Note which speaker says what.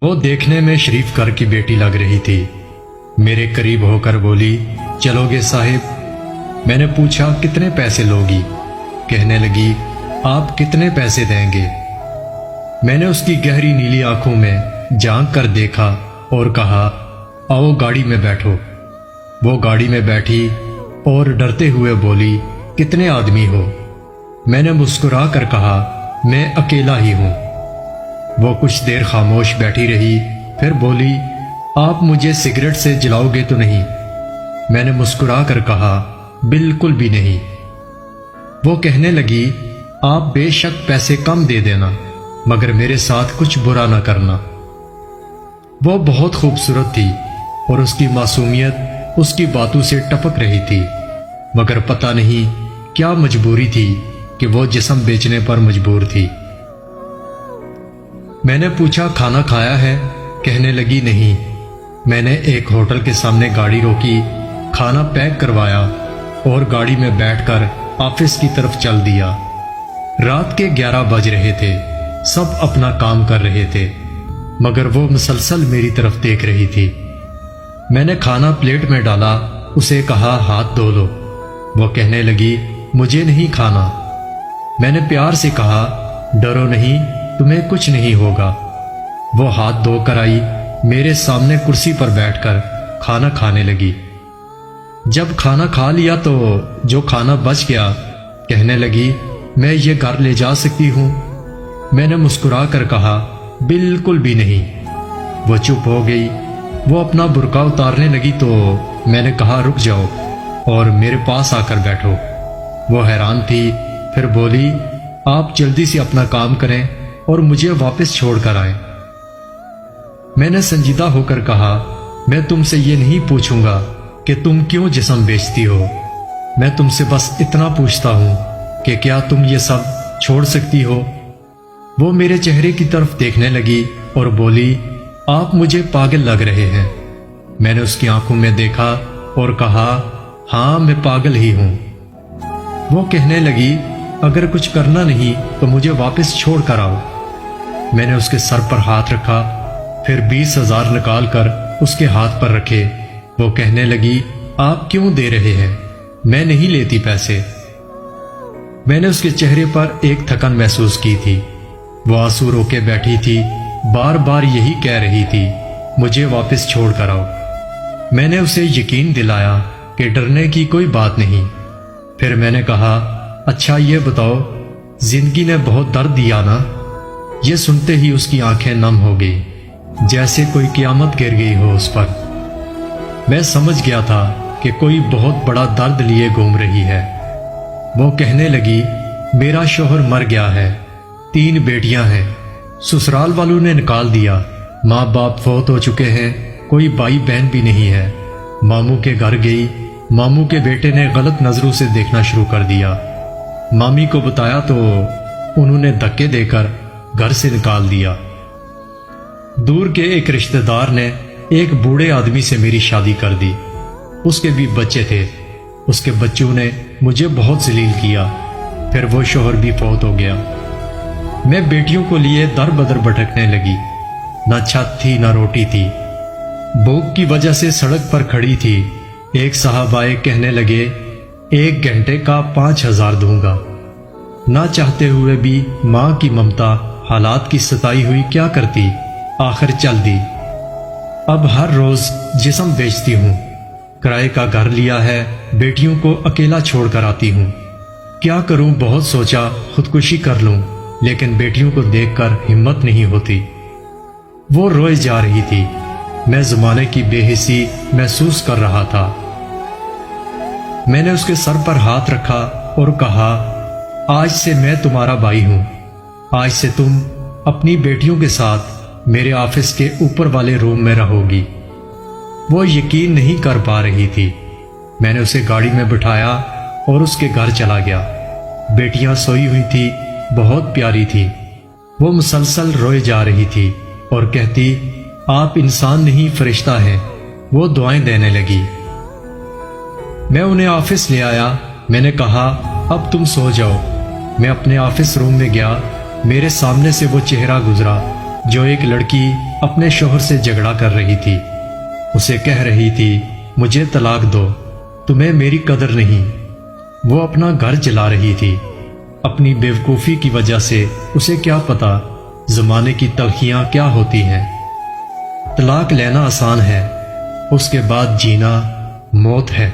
Speaker 1: وہ دیکھنے میں شریف گھر کی بیٹی لگ رہی تھی۔ میرے قریب ہو کر بولی، چلو گے صاحب؟ میں نے پوچھا کتنے پیسے لوگی؟ کہنے لگی، آپ کتنے پیسے دیں گے؟ میں نے اس کی گہری نیلی آنکھوں میں جھانک کر دیکھا اور کہا، آؤ گاڑی میں بیٹھو۔ وہ گاڑی میں بیٹھی اور ڈرتے ہوئے بولی، کتنے آدمی ہو؟ میں نے مسکرا کر کہا، میں اکیلا ہی ہوں۔ وہ کچھ دیر خاموش بیٹھی رہی، پھر بولی، آپ مجھے سگریٹ سے جلاؤ گے تو نہیں؟ میں نے مسکرا کر کہا، بالکل بھی نہیں۔ وہ کہنے لگی، آپ بے شک پیسے کم دے دینا، مگر میرے ساتھ کچھ برا نہ کرنا۔ وہ بہت خوبصورت تھی اور اس کی معصومیت اس کی باتوں سے ٹپک رہی تھی، مگر پتہ نہیں کیا مجبوری تھی کہ وہ جسم بیچنے پر مجبور تھی۔ میں نے پوچھا، کھانا کھایا ہے؟ کہنے لگی، نہیں۔ میں نے ایک ہوٹل کے سامنے گاڑی روکی، کھانا پیک کروایا اور گاڑی میں بیٹھ کر آفس کی طرف چل دیا۔ رات کے 11 بج رہے تھے، سب اپنا کام کر رہے تھے، مگر وہ مسلسل میری طرف دیکھ رہی تھی۔ میں نے کھانا پلیٹ میں ڈالا، اسے کہا، ہاتھ دھو لو۔ وہ کہنے لگی، مجھے نہیں کھانا۔ میں نے پیار سے کہا، ڈرو نہیں، تمہیں کچھ نہیں ہوگا۔ وہ ہاتھ دھو کر آئی، میرے سامنے کرسی پر بیٹھ کر کھانا کھانے لگی۔ جب کھانا کھا لیا تو جو کھانا بچ گیا، کہنے لگی، میں یہ گھر لے جا سکتی ہوں؟ میں نے مسکرا کر کہا، بالکل بھی نہیں۔ وہ چپ ہو گئی۔ وہ اپنا برقع اتارنے لگی تو میں نے کہا، رک جاؤ اور میرے پاس آ کر بیٹھو۔ وہ حیران تھی، پھر بولی، آپ جلدی سے اپنا کام کریں اور مجھے واپس چھوڑ کر آئیں۔ میں نے سنجیدہ ہو کر کہا، میں تم سے یہ نہیں پوچھوں گا کہ تم کیوں جسم بیچتی ہو، میں تم سے بس اتنا پوچھتا ہوں کہ کیا تم یہ سب چھوڑ سکتی ہو؟ وہ میرے چہرے کی طرف دیکھنے لگی اور بولی، آپ مجھے پاگل لگ رہے ہیں۔ میں نے اس کی آنکھوں میں دیکھا اور کہا، ہاں میں پاگل ہی ہوں۔ وہ کہنے لگی، اگر کچھ کرنا نہیں تو مجھے واپس چھوڑ کر آؤ۔ میں نے اس کے سر پر ہاتھ رکھا، پھر 20,000 نکال کر اس کے ہاتھ پر رکھے۔ وہ کہنے لگی، آپ کیوں دے رہے ہیں؟ میں نہیں لیتی پیسے۔ میں نے اس کے چہرے پر ایک تھکن محسوس کی تھی۔ وہ آنسو رو کے بیٹھی تھی، بار بار یہی کہہ رہی تھی، مجھے واپس چھوڑ کر آؤ۔ میں نے اسے یقین دلایا کہ ڈرنے کی کوئی بات نہیں۔ پھر میں نے کہا، اچھا یہ بتاؤ، زندگی نے بہت درد دیا نا؟ یہ سنتے ہی اس کی آنکھیں نم ہو گئی، جیسے کوئی قیامت گر گئی ہو اس پر۔ میں سمجھ گیا تھا کہ کوئی بہت بڑا درد لیے گھوم رہی ہے۔ وہ کہنے لگی، میرا شوہر مر گیا ہے، 3 بیٹیاں ہیں، سسرال والوں نے نکال دیا، ماں باپ فوت ہو چکے ہیں، کوئی بھائی بہن بھی نہیں ہے۔ ماموں کے گھر گئی، ماموں کے بیٹے نے غلط نظروں سے دیکھنا شروع کر دیا۔ مامی کو بتایا تو انہوں نے دھکے دے کر گھر سے نکال دیا۔ دور کے ایک رشتہ دار نے ایک بوڑھے آدمی سے میری شادی کر دی، اس کے بھی بچے تھے۔ اس کے بچوں نے مجھے بہت ذلیل کیا، پھر وہ شوہر بھی فوت ہو گیا۔ میں بیٹیوں کو لیے در بدر بھٹکنے لگی، نہ چھت تھی نہ روٹی تھی، بھوک کی وجہ سے سڑک پر کھڑی تھی۔ ایک صاحب آئے، کہنے لگے، 1 گھنٹے کا 5,000 دوں گا۔ نہ چاہتے ہوئے بھی ماں کی ممتا حالات کی ستائی ہوئی کیا کرتی، آخر چل دی۔ اب ہر روز جسم بیچتی ہوں، کرائے کا گھر لیا ہے، بیٹیوں کو اکیلا چھوڑ کر آتی ہوں۔ کیا کروں، بہت سوچا خودکشی کر لوں، لیکن بیٹیوں کو دیکھ کر ہمت نہیں ہوتی۔ وہ روئے جا رہی تھی، میں زمانے کی بے حسی محسوس کر رہا تھا۔ میں نے اس کے سر پر ہاتھ رکھا اور کہا، آج سے میں تمہارا بھائی ہوں، آج سے تم اپنی بیٹیوں کے ساتھ میرے آفس کے اوپر والے روم میں رہو گی۔ وہ یقین نہیں کر پا رہی تھی۔ میں نے اسے گاڑی میں بٹھایا اور اس کے گھر چلا گیا۔ بیٹیاں سوئی ہوئی تھی، بہت پیاری تھی۔ وہ مسلسل روئے جا رہی تھی اور کہتی، آپ انسان نہیں فرشتہ ہیں۔ وہ دعائیں دینے لگی۔ میں انہیں آفس لے آیا۔ میں نے کہا، اب تم سو جاؤ۔ میں اپنے آفس روم میں گیا، میرے سامنے سے وہ چہرہ گزرا جو ایک لڑکی اپنے شوہر سے جھگڑا کر رہی تھی، اسے کہہ رہی تھی مجھے طلاق دو، تمہیں میری قدر نہیں۔ وہ اپنا گھر جلا رہی تھی۔ اپنی بیوقوفی کی وجہ سے اسے کیا پتا زمانے کی تلخیاں کیا ہوتی ہیں۔ طلاق لینا آسان ہے، اس کے بعد جینا موت ہے۔